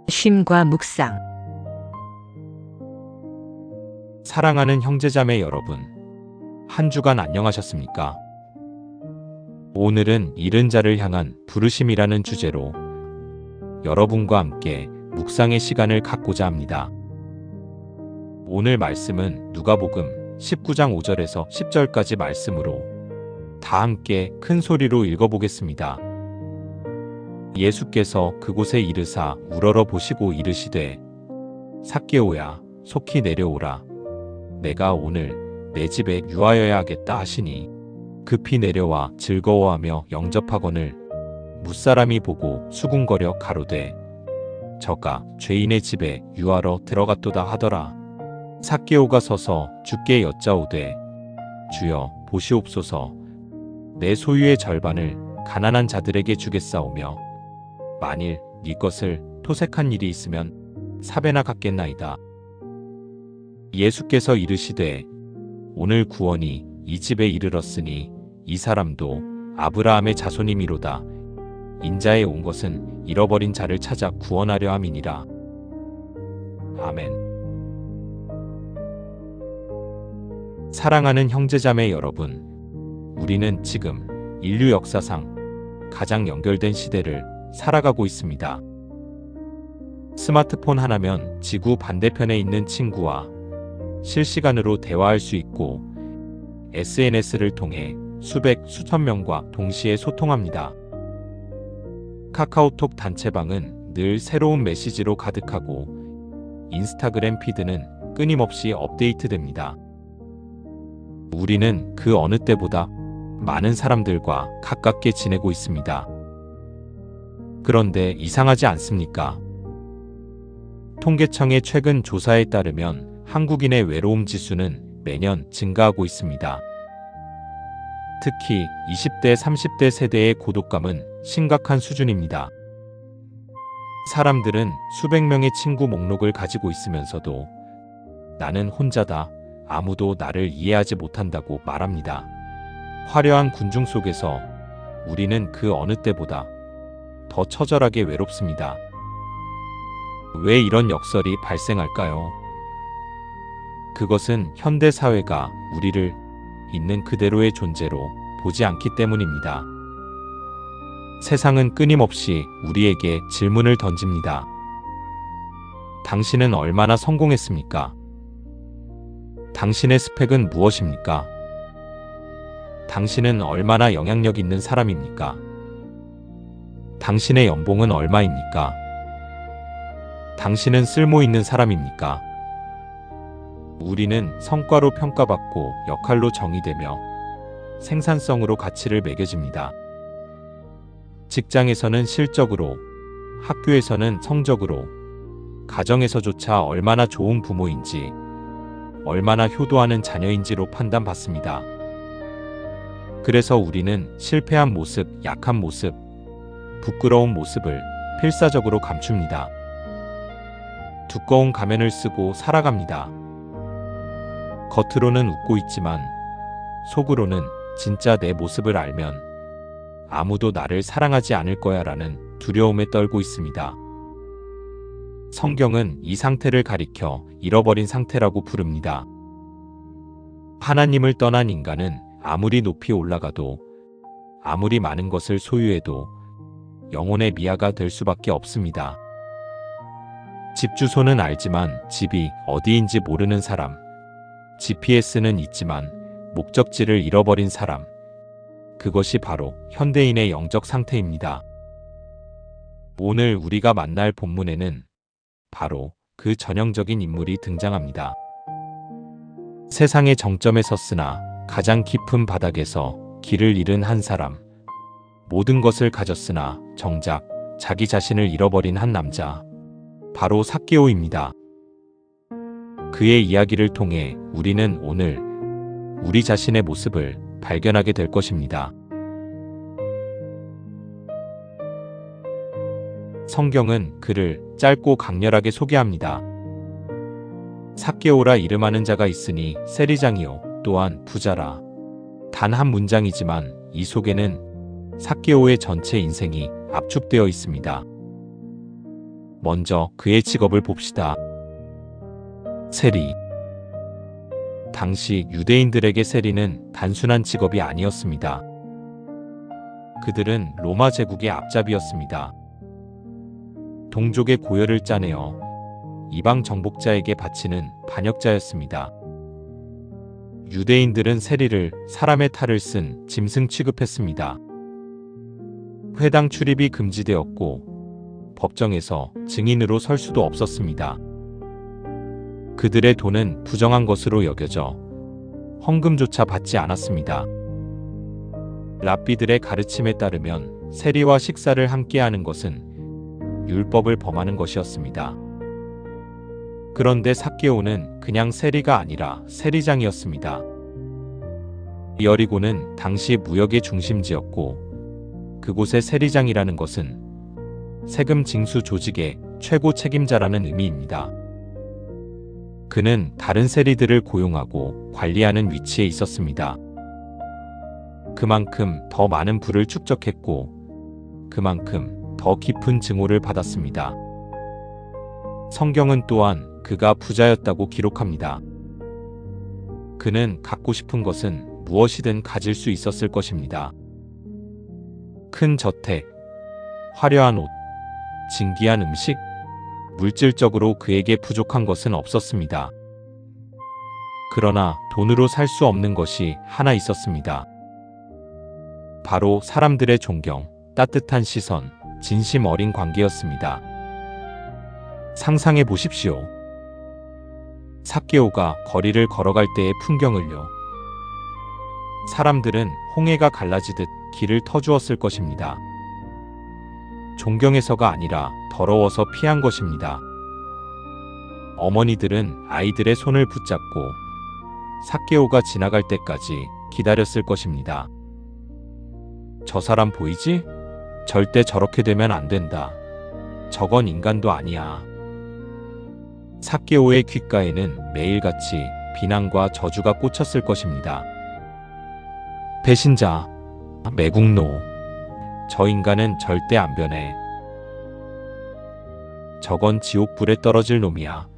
쉼과 묵상. 사랑하는 형제자매 여러분, 한 주간 안녕하셨습니까? 오늘은 잃은 자를 향한 부르심이라는 주제로 여러분과 함께 묵상의 시간을 갖고자 합니다. 오늘 말씀은 누가복음 19장 5절에서 10절까지 말씀으로 다 함께 큰 소리로 읽어보겠습니다. 예수께서 그곳에 이르사 우러러 보시고 이르시되 삭개오야 속히 내려오라. 내가 오늘 내 집에 유하여야 하겠다 하시니 급히 내려와 즐거워하며 영접하거늘 무사람이 보고 수군거려 가로되 저가 죄인의 집에 유하러 들어갔도다 하더라. 삭개오가 서서 주께 여짜오되 주여 보시옵소서 내 소유의 절반을 가난한 자들에게 주겠사오며 만일 네 것을 토색한 일이 있으면 사배나 갚겠나이다. 예수께서 이르시되 오늘 구원이 이 집에 이르렀으니 이 사람도 아브라함의 자손이미로다. 인자에 온 것은 잃어버린 자를 찾아 구원하려 함이니라. 아멘. 사랑하는 형제자매 여러분, 우리는 지금 인류 역사상 가장 연결된 시대를 살아가고 있습니다. 스마트폰 하나면 지구 반대편에 있는 친구와 실시간으로 대화할 수 있고 SNS를 통해 수백, 수천 명과 동시에 소통합니다. 카카오톡 단체방은 늘 새로운 메시지로 가득하고 인스타그램 피드는 끊임없이 업데이트됩니다. 우리는 그 어느 때보다 많은 사람들과 가깝게 지내고 있습니다. 그런데 이상하지 않습니까? 통계청의 최근 조사에 따르면 한국인의 외로움 지수는 매년 증가하고 있습니다. 특히 20대, 30대 세대의 고독감은 심각한 수준입니다. 사람들은 수백 명의 친구 목록을 가지고 있으면서도 나는 혼자다, 아무도 나를 이해하지 못한다고 말합니다. 화려한 군중 속에서 우리는 그 어느 때보다 더 처절하게 외롭습니다. 왜 이런 역설이 발생할까요? 그것은 현대 사회가 우리를 있는 그대로의 존재로 보지 않기 때문입니다. 세상은 끊임없이 우리에게 질문을 던집니다. 당신은 얼마나 성공했습니까? 당신의 스펙은 무엇입니까? 당신은 얼마나 영향력 있는 사람입니까? 당신의 연봉은 얼마입니까? 당신은 쓸모 있는 사람입니까? 우리는 성과로 평가받고 역할로 정의되며 생산성으로 가치를 매겨집니다. 직장에서는 실적으로, 학교에서는 성적으로, 가정에서조차 얼마나 좋은 부모인지, 얼마나 효도하는 자녀인지로 판단받습니다. 그래서 우리는 실패한 모습, 약한 모습, 부끄러운 모습을 필사적으로 감춥니다. 두꺼운 가면을 쓰고 살아갑니다. 겉으로는 웃고 있지만 속으로는 진짜 내 모습을 알면 아무도 나를 사랑하지 않을 거야 라는 두려움에 떨고 있습니다. 성경은 이 상태를 가리켜 잃어버린 상태라고 부릅니다. 하나님을 떠난 인간은 아무리 높이 올라가도 아무리 많은 것을 소유해도 영혼의 미아가 될 수밖에 없습니다. 집 주소는 알지만 집이 어디인지 모르는 사람, GPS는 있지만 목적지를 잃어버린 사람, 그것이 바로 현대인의 영적 상태입니다. 오늘 우리가 만날 본문에는 바로 그 전형적인 인물이 등장합니다. 세상의 정점에 섰으나 가장 깊은 바닥에서 길을 잃은 한 사람, 모든 것을 가졌으나 정작 자기 자신을 잃어버린 한 남자, 바로 삭개오입니다. 그의 이야기를 통해 우리는 오늘 우리 자신의 모습을 발견하게 될 것입니다. 성경은 그를 짧고 강렬하게 소개합니다. 삭개오라 이름하는 자가 있으니 세리장이요 또한 부자라. 단 한 문장이지만 이 속에는 삭개오의 전체 인생이 압축되어 있습니다. 먼저 그의 직업을 봅시다. 세리. 당시 유대인들에게 세리는 단순한 직업이 아니었습니다. 그들은 로마 제국의 앞잡이였습니다. 동족의 고열을 짜내어 이방 정복자에게 바치는 반역자였습니다. 유대인들은 세리를 사람의 탈을 쓴 짐승 취급했습니다. 회당 출입이 금지되었고 법정에서 증인으로 설 수도 없었습니다. 그들의 돈은 부정한 것으로 여겨져 헌금조차 받지 않았습니다. 랍비들의 가르침에 따르면 세리와 식사를 함께하는 것은 율법을 범하는 것이었습니다. 그런데 삭개오는 그냥 세리가 아니라 세리장이었습니다. 여리고는 당시 무역의 중심지였고 그곳의 세리장이라는 것은 세금 징수 조직의 최고 책임자라는 의미입니다. 그는 다른 세리들을 고용하고 관리하는 위치에 있었습니다. 그만큼 더 많은 부를 축적했고 그만큼 더 깊은 증오를 받았습니다. 성경은 또한 그가 부자였다고 기록합니다. 그는 갖고 싶은 것은 무엇이든 가질 수 있었을 것입니다. 큰 저택, 화려한 옷, 진귀한 음식, 물질적으로 그에게 부족한 것은 없었습니다. 그러나 돈으로 살 수 없는 것이 하나 있었습니다. 바로 사람들의 존경, 따뜻한 시선, 진심 어린 관계였습니다. 상상해 보십시오. 삭개오가 거리를 걸어갈 때의 풍경을요. 사람들은 홍해가 갈라지듯 길을 터주었을 것입니다. 존경해서가 아니라 더러워서 피한 것입니다. 어머니들은 아이들의 손을 붙잡고 삭개오가 지나갈 때까지 기다렸을 것입니다. 저 사람 보이지? 절대 저렇게 되면 안 된다. 저건 인간도 아니야. 삭개오의 귓가에는 매일같이 비난과 저주가 꽂혔을 것입니다. 배신자, 매국노, 저 인간은 절대 안 변해. 저건 지옥불에 떨어질 놈이야.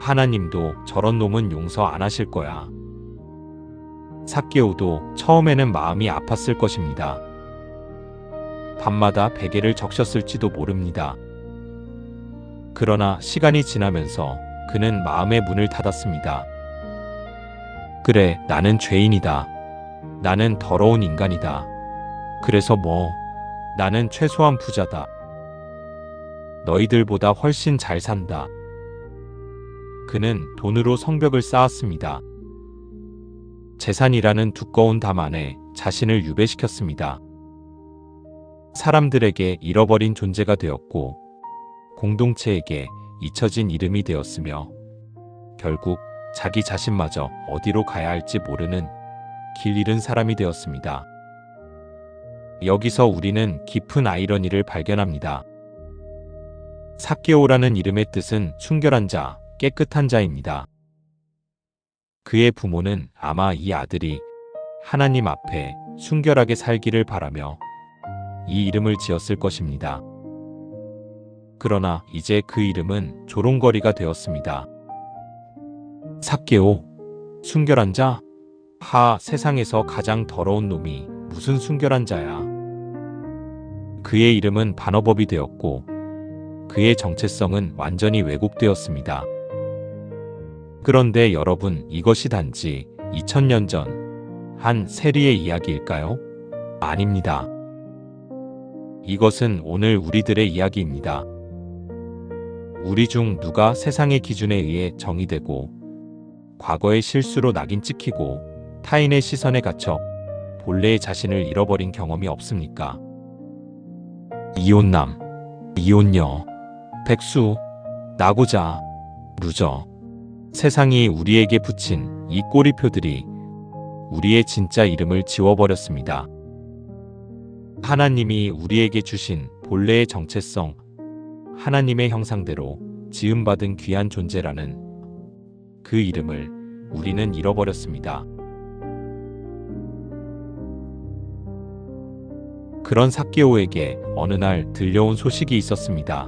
하나님도 저런 놈은 용서 안 하실 거야. 삭개오도 처음에는 마음이 아팠을 것입니다. 밤마다 베개를 적셨을지도 모릅니다. 그러나 시간이 지나면서 그는 마음의 문을 닫았습니다. 그래, 나는 죄인이다. 나는 더러운 인간이다. 그래서 뭐, 나는 최소한 부자다. 너희들보다 훨씬 잘 산다. 그는 돈으로 성벽을 쌓았습니다. 재산이라는 두꺼운 담 안에 자신을 유배시켰습니다. 사람들에게 잃어버린 존재가 되었고 공동체에게 잊혀진 이름이 되었으며 결국 자기 자신마저 어디로 가야 할지 모르는 길 잃은 사람이 되었습니다. 여기서 우리는 깊은 아이러니를 발견합니다. 삭개오라는 이름의 뜻은 순결한 자, 깨끗한 자입니다. 그의 부모는 아마 이 아들이 하나님 앞에 순결하게 살기를 바라며 이 이름을 지었을 것입니다. 그러나 이제 그 이름은 조롱거리가 되었습니다. 삭개오, 순결한 자? 세상에서 가장 더러운 놈이 무슨 순결한 자야. 그의 이름은 반어법이 되었고 그의 정체성은 완전히 왜곡되었습니다. 그런데 여러분, 이것이 단지 2000년 전 한 세리의 이야기일까요? 아닙니다. 이것은 오늘 우리들의 이야기입니다. 우리 중 누가 세상의 기준에 의해 정의되고 과거의 실수로 낙인 찍히고 타인의 시선에 갇혀 본래의 자신을 잃어버린 경험이 없습니까? 이혼남, 이혼녀, 백수, 나고자, 루저. 세상이 우리에게 붙인 이 꼬리표들이 우리의 진짜 이름을 지워버렸습니다. 하나님이 우리에게 주신 본래의 정체성, 하나님의 형상대로 지음받은 귀한 존재라는 그 이름을 우리는 잃어버렸습니다. 그런 삭개오에게 어느 날 들려온 소식이 있었습니다.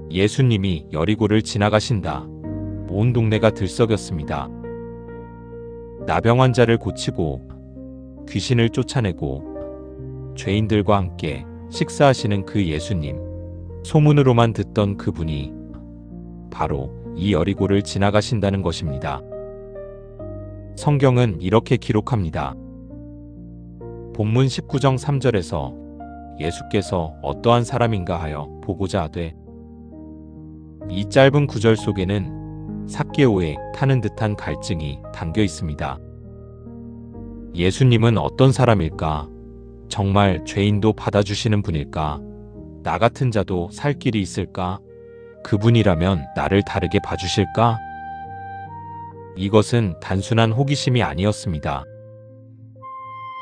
예수님이 여리고를 지나가신다. 온 동네가 들썩였습니다. 나병 환자를 고치고 귀신을 쫓아내고 죄인들과 함께 식사하시는 그 예수님. 소문으로만 듣던 그분이 바로 이 여리고를 지나가신다는 것입니다. 성경은 이렇게 기록합니다. 본문 19장 3절에서 예수께서 어떠한 사람인가 하여 보고자 하되, 이 짧은 구절 속에는 삭개오의 타는 듯한 갈증이 담겨 있습니다. 예수님은 어떤 사람일까? 정말 죄인도 받아주시는 분일까? 나 같은 자도 살 길이 있을까? 그분이라면 나를 다르게 봐주실까? 이것은 단순한 호기심이 아니었습니다.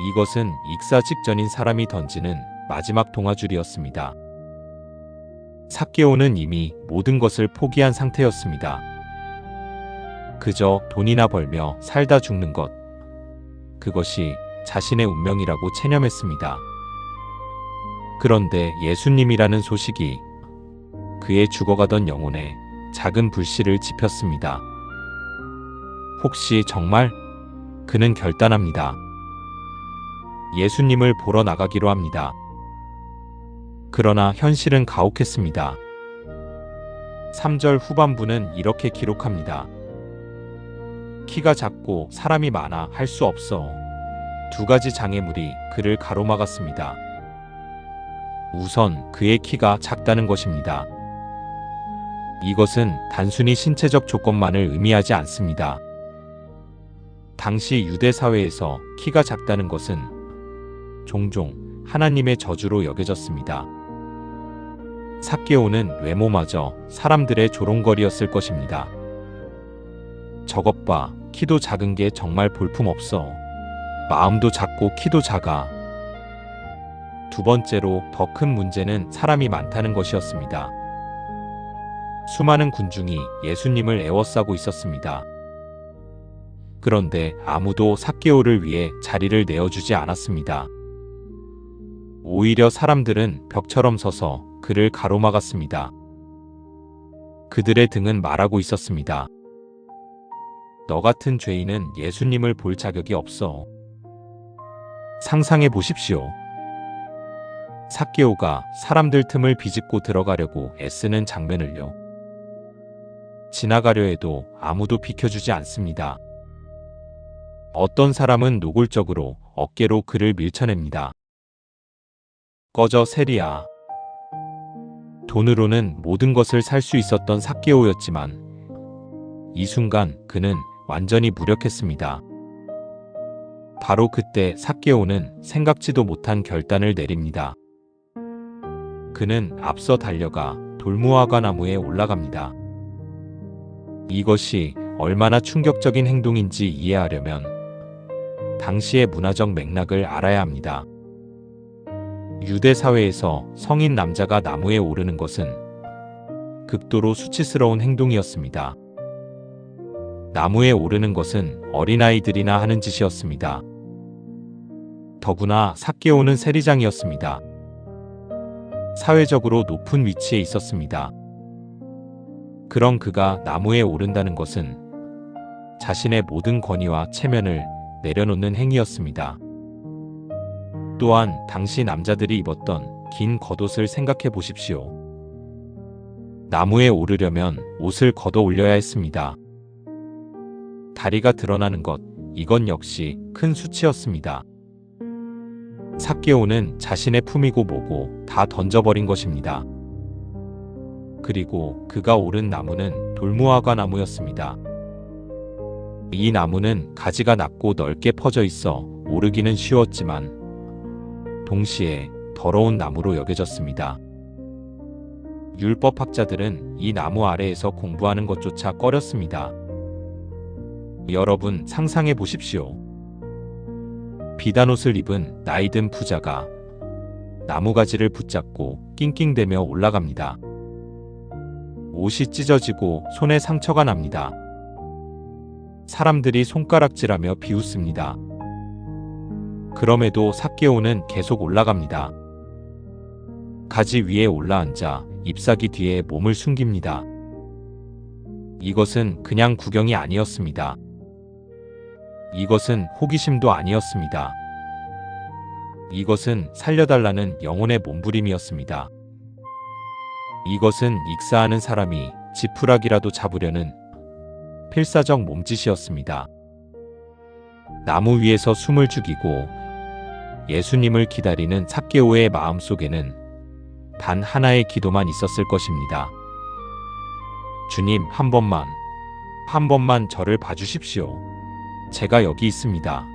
이것은 익사 직전인 사람이 던지는 마지막 동아줄이었습니다. 삭개오는 이미 모든 것을 포기한 상태였습니다. 그저 돈이나 벌며 살다 죽는 것. 그것이 자신의 운명이라고 체념했습니다. 그런데 예수님이라는 소식이 그의 죽어가던 영혼에 작은 불씨를 지폈습니다. 혹시 정말? 그는 결단합니다. 예수님을 보러 나가기로 합니다. 그러나 현실은 가혹했습니다. 3절 후반부는 이렇게 기록합니다. 키가 작고 사람이 많아 할 수 없어. 두 가지 장애물이 그를 가로막았습니다. 우선 그의 키가 작다는 것입니다. 이것은 단순히 신체적 조건만을 의미하지 않습니다. 당시 유대 사회에서 키가 작다는 것은 종종 하나님의 저주로 여겨졌습니다. 삭개오는 외모마저 사람들의 조롱거리였을 것입니다. 저것 봐, 키도 작은 게 정말 볼품없어. 마음도 작고 키도 작아. 두 번째로 더 큰 문제는 사람이 많다는 것이었습니다. 수많은 군중이 예수님을 애워싸고 있었습니다. 그런데 아무도 삭개오를 위해 자리를 내어주지 않았습니다. 오히려 사람들은 벽처럼 서서 그를 가로막았습니다. 그들의 등은 말하고 있었습니다. 너 같은 죄인은 예수님을 볼 자격이 없어. 상상해 보십시오. 삭개오가 사람들 틈을 비집고 들어가려고 애쓰는 장면을요. 지나가려 해도 아무도 비켜주지 않습니다. 어떤 사람은 노골적으로 어깨로 그를 밀쳐냅니다. 꺼져 세리야. 돈으로는 모든 것을 살 수 있었던 삭개오였지만 이 순간 그는 완전히 무력했습니다. 바로 그때 삭개오는 생각지도 못한 결단을 내립니다. 그는 앞서 달려가 돌무화과 나무에 올라갑니다. 이것이 얼마나 충격적인 행동인지 이해하려면 당시의 문화적 맥락을 알아야 합니다. 유대 사회에서 성인 남자가 나무에 오르는 것은 극도로 수치스러운 행동이었습니다. 나무에 오르는 것은 어린아이들이나 하는 짓이었습니다. 더구나 삭개오는 세리장이었습니다. 사회적으로 높은 위치에 있었습니다. 그런 그가 나무에 오른다는 것은 자신의 모든 권위와 체면을 내려놓는 행위였습니다. 또한 당시 남자들이 입었던 긴 겉옷을 생각해 보십시오. 나무에 오르려면 옷을 걷어 올려야 했습니다. 다리가 드러나는 것, 이건 역시 큰 수치였습니다. 삭개오는 자신의 품이고 뭐고 다 던져버린 것입니다. 그리고 그가 오른 나무는 돌무화과 나무였습니다. 이 나무는 가지가 낮고 넓게 퍼져 있어 오르기는 쉬웠지만 동시에 더러운 나무로 여겨졌습니다. 율법학자들은 이 나무 아래에서 공부하는 것조차 꺼렸습니다. 여러분 상상해 보십시오. 비단옷을 입은 나이든 부자가 나무가지를 붙잡고 낑낑대며 올라갑니다. 옷이 찢어지고 손에 상처가 납니다. 사람들이 손가락질하며 비웃습니다. 그럼에도 삭개오는 계속 올라갑니다. 가지 위에 올라앉아 잎사귀 뒤에 몸을 숨깁니다. 이것은 그냥 구경이 아니었습니다. 이것은 호기심도 아니었습니다. 이것은 살려달라는 영혼의 몸부림이었습니다. 이것은 익사하는 사람이 지푸라기라도 잡으려는 필사적 몸짓이었습니다. 나무 위에서 숨을 죽이고 예수님을 기다리는 삭개오의 마음속에는 단 하나의 기도만 있었을 것입니다. 주님, 한 번만 저를 봐주십시오. 제가 여기 있습니다.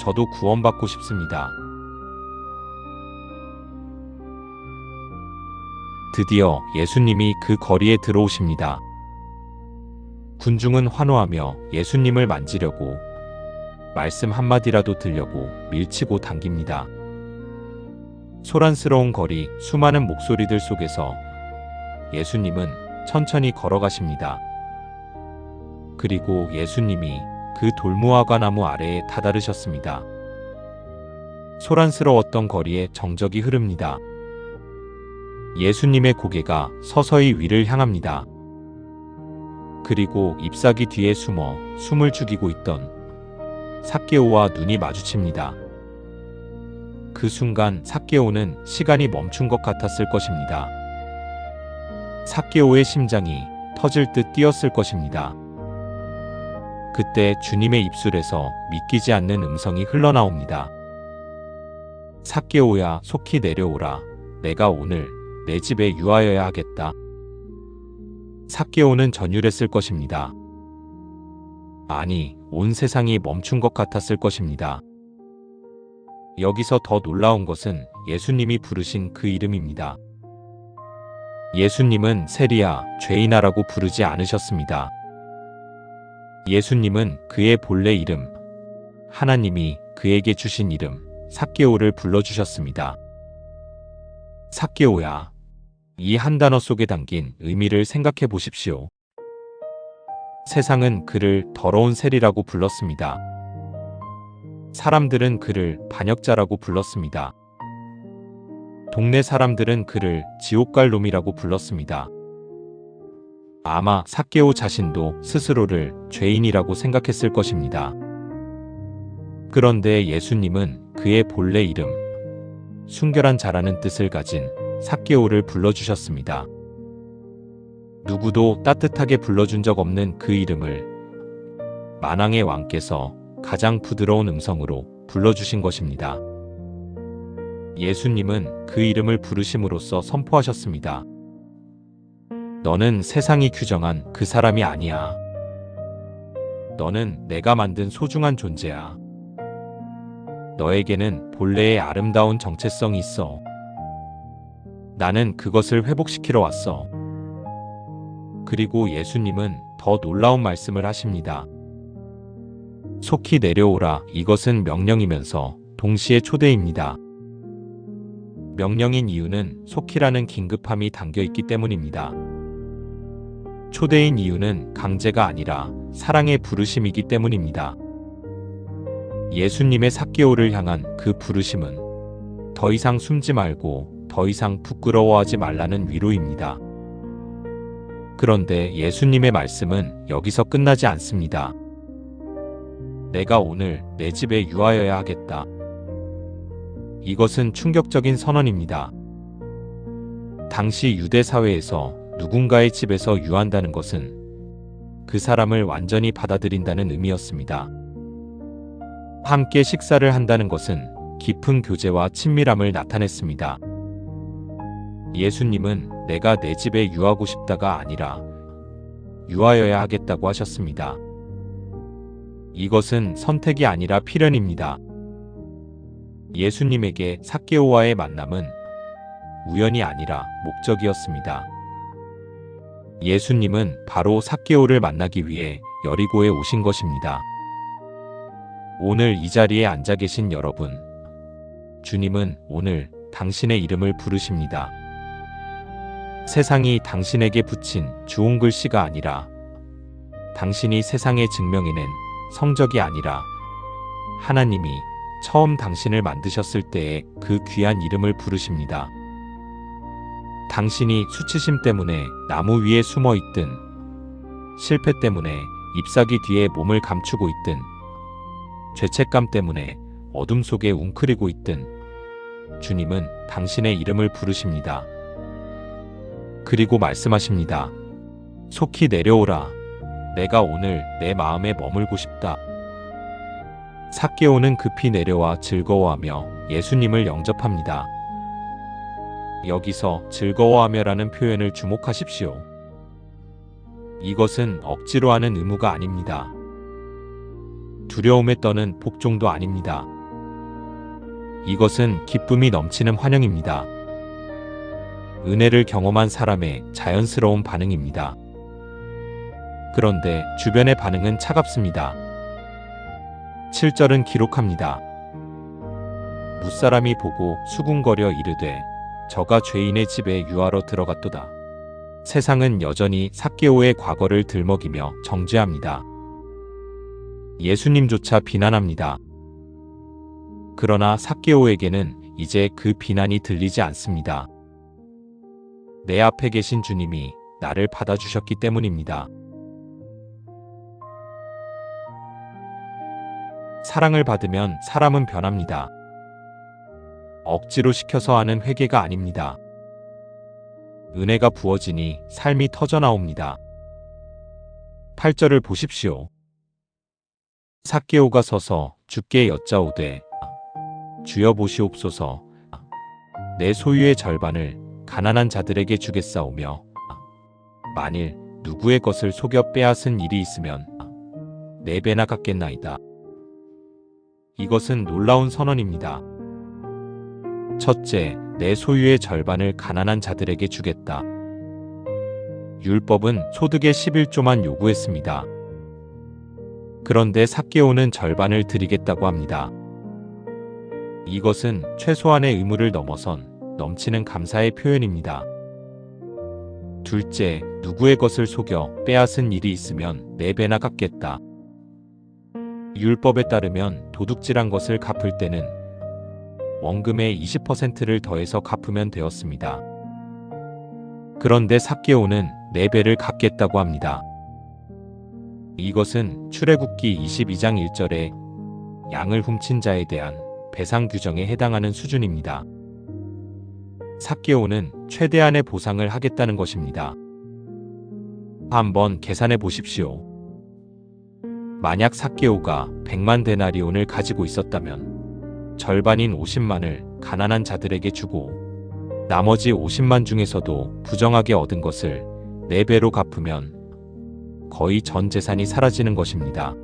저도 구원받고 싶습니다. 드디어 예수님이 그 거리에 들어오십니다. 군중은 환호하며 예수님을 만지려고, 말씀 한마디라도 들려고 밀치고 당깁니다. 소란스러운 거리, 수많은 목소리들 속에서 예수님은 천천히 걸어가십니다. 그리고 예수님이 그 돌무화과 나무 아래에 다다르셨습니다. 소란스러웠던 거리에 정적이 흐릅니다. 예수님의 고개가 서서히 위를 향합니다. 그리고 잎사귀 뒤에 숨어 숨을 죽이고 있던 삭개오와 눈이 마주칩니다. 그 순간 삭개오는 시간이 멈춘 것 같았을 것입니다. 삭개오의 심장이 터질 듯 뛰었을 것입니다. 그때 주님의 입술에서 믿기지 않는 음성이 흘러나옵니다. 삭개오야, 속히 내려오라. 내가 오늘 내 집에 유하여야 하겠다. 삭개오는 전율했을 것입니다. 아니, 온 세상이 멈춘 것 같았을 것입니다. 여기서 더 놀라운 것은 예수님이 부르신 그 이름입니다. 예수님은 세리야, 죄인아라고 부르지 않으셨습니다. 예수님은 그의 본래 이름, 하나님이 그에게 주신 이름, 삭개오를 불러주셨습니다. 삭개오야, 이 한 단어 속에 담긴 의미를 생각해 보십시오. 세상은 그를 더러운 세리라고 불렀습니다. 사람들은 그를 반역자라고 불렀습니다. 동네 사람들은 그를 지옥갈 놈이라고 불렀습니다. 아마 삭개오 자신도 스스로를 죄인이라고 생각했을 것입니다. 그런데 예수님은 그의 본래 이름, 순결한 자라는 뜻을 가진 삭개오를 불러주셨습니다. 누구도 따뜻하게 불러준 적 없는 그 이름을 만왕의 왕께서 가장 부드러운 음성으로 불러주신 것입니다. 예수님은 그 이름을 부르심으로써 선포하셨습니다. 너는 세상이 규정한 그 사람이 아니야. 너는 내가 만든 소중한 존재야. 너에게는 본래의 아름다운 정체성이 있어. 나는 그것을 회복시키러 왔어. 그리고 예수님은 더 놀라운 말씀을 하십니다. 속히 내려오라. 이것은 명령이면서 동시에 초대입니다. 명령인 이유는 속히라는 긴급함이 담겨있기 때문입니다. 초대인 이유는 강제가 아니라 사랑의 부르심이기 때문입니다. 예수님의 삭개오를 향한 그 부르심은 더 이상 숨지 말고 더 이상 부끄러워하지 말라는 위로입니다. 그런데 예수님의 말씀은 여기서 끝나지 않습니다. 내가 오늘 내 집에 유하여야 하겠다. 이것은 충격적인 선언입니다. 당시 유대 사회에서 누군가의 집에서 유한다는 것은 그 사람을 완전히 받아들인다는 의미였습니다. 함께 식사를 한다는 것은 깊은 교제와 친밀함을 나타냈습니다. 예수님은 내가 내 집에 유하고 싶다가 아니라 유하여야 하겠다고 하셨습니다. 이것은 선택이 아니라 필연입니다. 예수님에게 삭개오와의 만남은 우연이 아니라 목적이었습니다. 예수님은 바로 삭개오를 만나기 위해 여리고에 오신 것입니다. 오늘 이 자리에 앉아 계신 여러분, 주님은 오늘 당신의 이름을 부르십니다. 세상이 당신에게 붙인 주홍 글씨가 아니라, 당신이 세상에 증명해낸 성적이 아니라, 하나님이 처음 당신을 만드셨을 때의 그 귀한 이름을 부르십니다. 당신이 수치심 때문에 나무 위에 숨어 있든, 실패 때문에 잎사귀 뒤에 몸을 감추고 있든, 죄책감 때문에 어둠 속에 웅크리고 있든, 주님은 당신의 이름을 부르십니다. 그리고 말씀하십니다. 속히 내려오라. 내가 오늘 내 마음에 머물고 싶다. 삭개오는 급히 내려와 즐거워하며 예수님을 영접합니다. 여기서 즐거워하며라는 표현을 주목하십시오. 이것은 억지로 하는 의무가 아닙니다. 두려움에 떠는 복종도 아닙니다. 이것은 기쁨이 넘치는 환영입니다. 은혜를 경험한 사람의 자연스러운 반응입니다. 그런데 주변의 반응은 차갑습니다. 7절은 기록합니다. 뭇사람이 보고 수군거려 이르되 저가 죄인의 집에 유하러 들어갔도다. 세상은 여전히 삭개오의 과거를 들먹이며 정죄합니다. 예수님조차 비난합니다. 그러나 삭개오에게는 이제 그 비난이 들리지 않습니다. 내 앞에 계신 주님이 나를 받아주셨기 때문입니다. 사랑을 받으면 사람은 변합니다. 억지로 시켜서 하는 회개가 아닙니다. 은혜가 부어지니 삶이 터져나옵니다. 8절을 보십시오. 삭개오가 서서 주께 여짜오되 주여 보시옵소서. 내 소유의 절반을 가난한 자들에게 주겠사오며 만일 누구의 것을 속여 빼앗은 일이 있으면 4배나 갚겠나이다. 이것은 놀라운 선언입니다. 첫째, 내 소유의 절반을 가난한 자들에게 주겠다. 율법은 소득의 11조만 요구했습니다. 그런데 삭개오는 절반을 드리겠다고 합니다. 이것은 최소한의 의무를 넘어선 넘치는 감사의 표현입니다. 둘째, 누구의 것을 속여 빼앗은 일이 있으면 4배나 갚겠다. 율법에 따르면 도둑질한 것을 갚을 때는 원금의 20%를 더해서 갚으면 되었습니다. 그런데 삭개오는 4배를 갚겠다고 합니다. 이것은 출애굽기 22장 1절에 양을 훔친 자에 대한 배상 규정에 해당하는 수준입니다. 삭개오는 최대한의 보상을 하겠다는 것입니다. 한번 계산해 보십시오. 만약 삭개오가 100만 데나리온을 가지고 있었다면 절반인 50만을 가난한 자들에게 주고 나머지 50만 중에서도 부정하게 얻은 것을 4배로 갚으면 거의 전 재산이 사라지는 것입니다.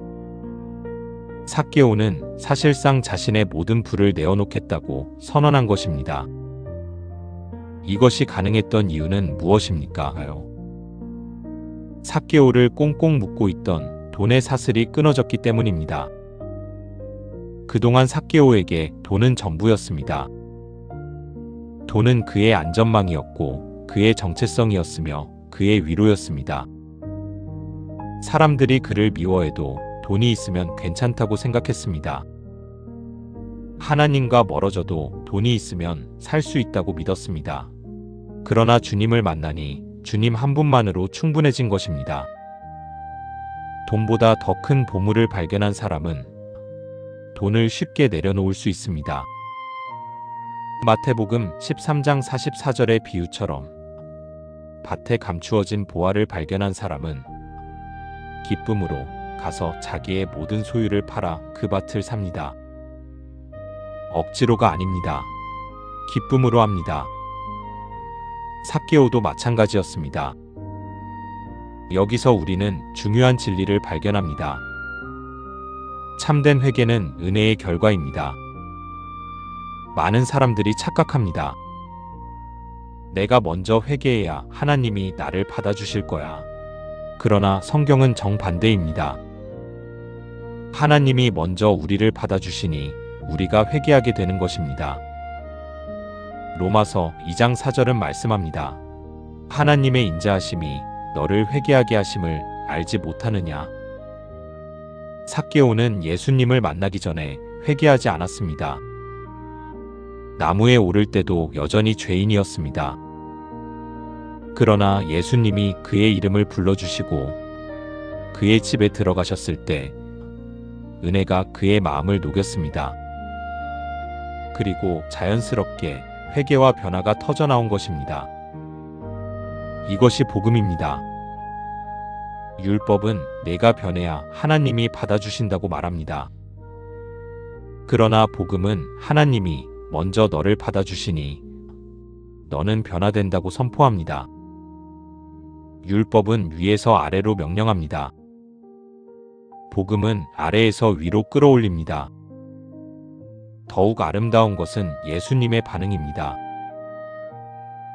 삭개오는 사실상 자신의 모든 부를 내어놓겠다고 선언한 것입니다. 이것이 가능했던 이유는 무엇입니까? 삭개오를 꽁꽁 묶고 있던 돈의 사슬이 끊어졌기 때문입니다. 그동안 삭개오에게 돈은 전부였습니다. 돈은 그의 안전망이었고 그의 정체성이었으며 그의 위로였습니다. 사람들이 그를 미워해도 돈이 있으면 괜찮다고 생각했습니다. 하나님과 멀어져도 돈이 있으면 살 수 있다고 믿었습니다. 그러나 주님을 만나니 주님 한 분만으로 충분해진 것입니다. 돈보다 더 큰 보물을 발견한 사람은 돈을 쉽게 내려놓을 수 있습니다. 마태복음 13장 44절의 비유처럼 밭에 감추어진 보화를 발견한 사람은 기쁨으로 가서 자기의 모든 소유를 팔아 그 밭을 삽니다. 억지로가 아닙니다. 기쁨으로 합니다. 삭개오도 마찬가지였습니다. 여기서 우리는 중요한 진리를 발견합니다. 참된 회개는 은혜의 결과입니다. 많은 사람들이 착각합니다. 내가 먼저 회개해야 하나님이 나를 받아주실 거야. 그러나 성경은 정반대입니다. 하나님이 먼저 우리를 받아주시니 우리가 회개하게 되는 것입니다. 로마서 2장 4절은 말씀합니다. 하나님의 인자하심이 너를 회개하게 하심을 알지 못하느냐. 삭개오는 예수님을 만나기 전에 회개하지 않았습니다. 나무에 오를 때도 여전히 죄인이었습니다. 그러나 예수님이 그의 이름을 불러주시고 그의 집에 들어가셨을 때 은혜가 그의 마음을 녹였습니다. 그리고 자연스럽게 회개와 변화가 터져나온 것입니다. 이것이 복음입니다. 율법은 내가 변해야 하나님이 받아주신다고 말합니다. 그러나 복음은 하나님이 먼저 너를 받아주시니 너는 변화된다고 선포합니다. 율법은 위에서 아래로 명령합니다. 복음은 아래에서 위로 끌어올립니다. 더욱 아름다운 것은 예수님의 반응입니다.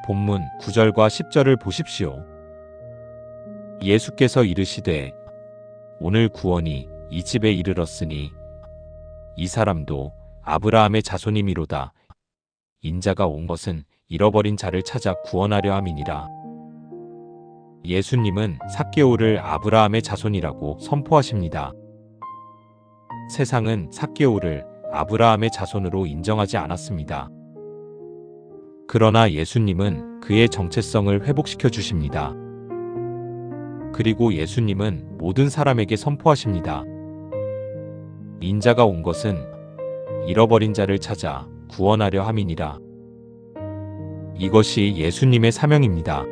본문 9절과 10절을 보십시오. 예수께서 이르시되 오늘 구원이 이 집에 이르렀으니 이 사람도 아브라함의 자손이미로다. 인자가 온 것은 잃어버린 자를 찾아 구원하려 함이니라. 예수님은 삭개오를 아브라함의 자손이라고 선포하십니다. 세상은 삭개오를 아브라함의 자손으로 인정하지 않았습니다. 그러나 예수님은 그의 정체성을 회복시켜 주십니다. 그리고 예수님은 모든 사람에게 선포하십니다. 인자가 온 것은 잃어버린 자를 찾아 구원하려 함이니라. 이것이 예수님의 사명입니다.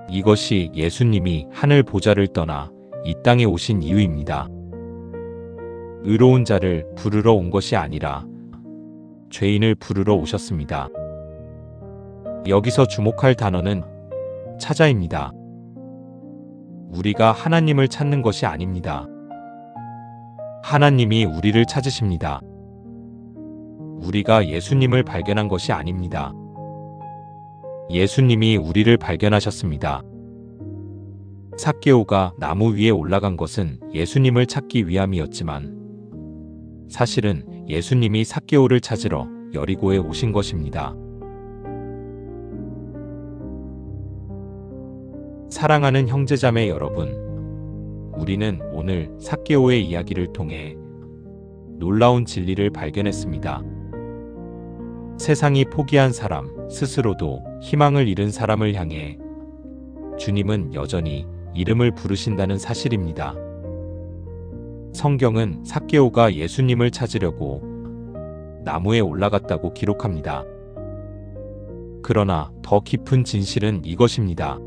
이것이 예수님이 하늘 보좌를 떠나 이 땅에 오신 이유입니다. 의로운 자를 부르러 온 것이 아니라 죄인을 부르러 오셨습니다. 여기서 주목할 단어는 찾아입니다. 우리가 하나님을 찾는 것이 아닙니다. 하나님이 우리를 찾으십니다. 우리가 예수님을 발견한 것이 아닙니다. 예수님이 우리를 발견하셨습니다. 삭개오가 나무 위에 올라간 것은 예수님을 찾기 위함이었지만 사실은 예수님이 삭개오를 찾으러 여리고에 오신 것입니다. 사랑하는 형제자매 여러분, 우리는 오늘 삭개오의 이야기를 통해 놀라운 진리를 발견했습니다. 세상이 포기한 사람, 스스로도 희망을 잃은 사람을 향해 주님은 여전히 이름을 부르신다는 사실입니다. 성경은 삭개오가 예수님을 찾으려고 나무에 올라갔다고 기록합니다. 그러나 더 깊은 진실은 이것입니다.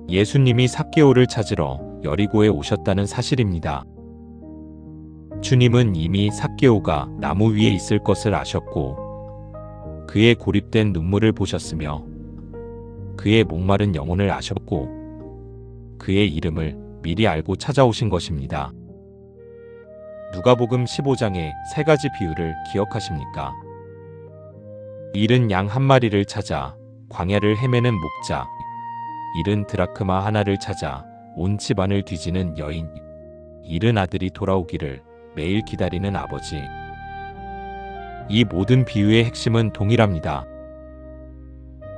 예수님이 삭개오를 찾으러 여리고에 오셨다는 사실입니다. 주님은 이미 삭개오가 나무 위에 있을 것을 아셨고 그의 고립된 눈물을 보셨으며 그의 목마른 영혼을 아셨고 그의 이름을 미리 알고 찾아오신 것입니다. 누가복음 15장의 세 가지 비유를 기억하십니까? 잃은 양 한 마리를 찾아 광야를 헤매는 목자, 잃은 드라크마 하나를 찾아 온 집안을 뒤지는 여인, 잃은 아들이 돌아오기를 매일 기다리는 아버지. 이 모든 비유의 핵심은 동일합니다.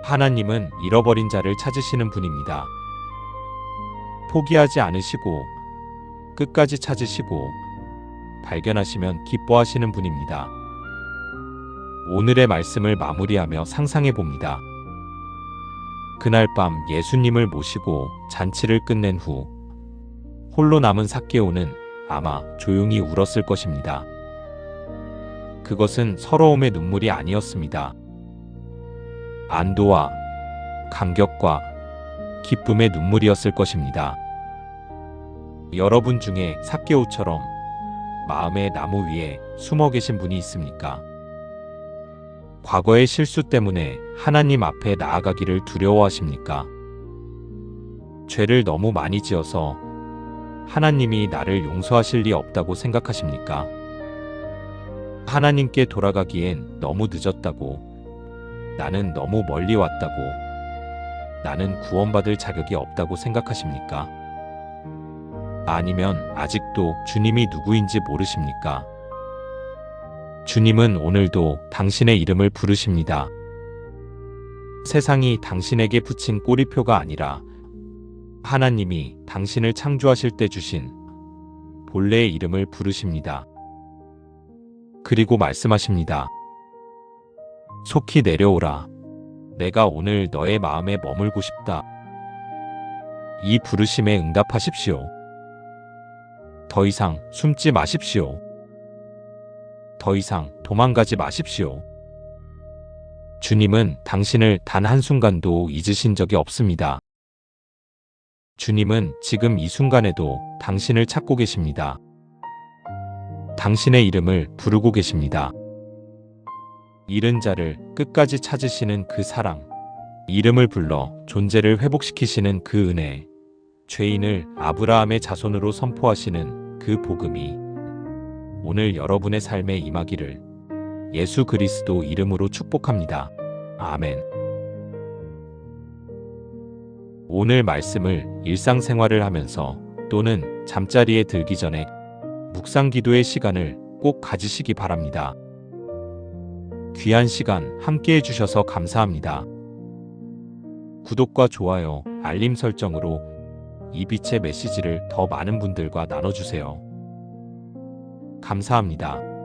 하나님은 잃어버린 자를 찾으시는 분입니다. 포기하지 않으시고 끝까지 찾으시고 발견하시면 기뻐하시는 분입니다. 오늘의 말씀을 마무리하며 상상해 봅니다. 그날 밤 예수님을 모시고 잔치를 끝낸 후 홀로 남은 삭개오는 아마 조용히 울었을 것입니다. 그것은 서러움의 눈물이 아니었습니다. 안도와 감격과 기쁨의 눈물이었을 것입니다. 여러분 중에 삭개오처럼 마음의 나무 위에 숨어 계신 분이 있습니까? 과거의 실수 때문에 하나님 앞에 나아가기를 두려워하십니까? 죄를 너무 많이 지어서 하나님이 나를 용서하실 리 없다고 생각하십니까? 하나님께 돌아가기엔 너무 늦었다고, 나는 너무 멀리 왔다고, 나는 구원받을 자격이 없다고 생각하십니까? 아니면 아직도 주님이 누구인지 모르십니까? 주님은 오늘도 당신의 이름을 부르십니다. 세상이 당신에게 붙인 꼬리표가 아니라 하나님이 당신을 창조하실 때 주신 본래의 이름을 부르십니다. 그리고 말씀하십니다. 속히 내려오라. 내가 오늘 너의 마음에 머물고 싶다. 이 부르심에 응답하십시오. 더 이상 숨지 마십시오. 더 이상 도망가지 마십시오. 주님은 당신을 단 한순간도 잊으신 적이 없습니다. 주님은 지금 이 순간에도 당신을 찾고 계십니다. 당신의 이름을 부르고 계십니다. 잃은 자를 끝까지 찾으시는 그 사랑, 이름을 불러 존재를 회복시키시는 그 은혜, 죄인을 아브라함의 자손으로 선포하시는 그 복음이 오늘 여러분의 삶에 임하기를 예수 그리스도 이름으로 축복합니다. 아멘. 오늘 말씀을 일상생활을 하면서 또는 잠자리에 들기 전에 묵상 기도의 시간을 꼭 가지시기 바랍니다. 귀한 시간 함께 해주셔서 감사합니다. 구독과 좋아요, 알림 설정으로 이 빛의 메시지를 더 많은 분들과 나눠주세요. 감사합니다.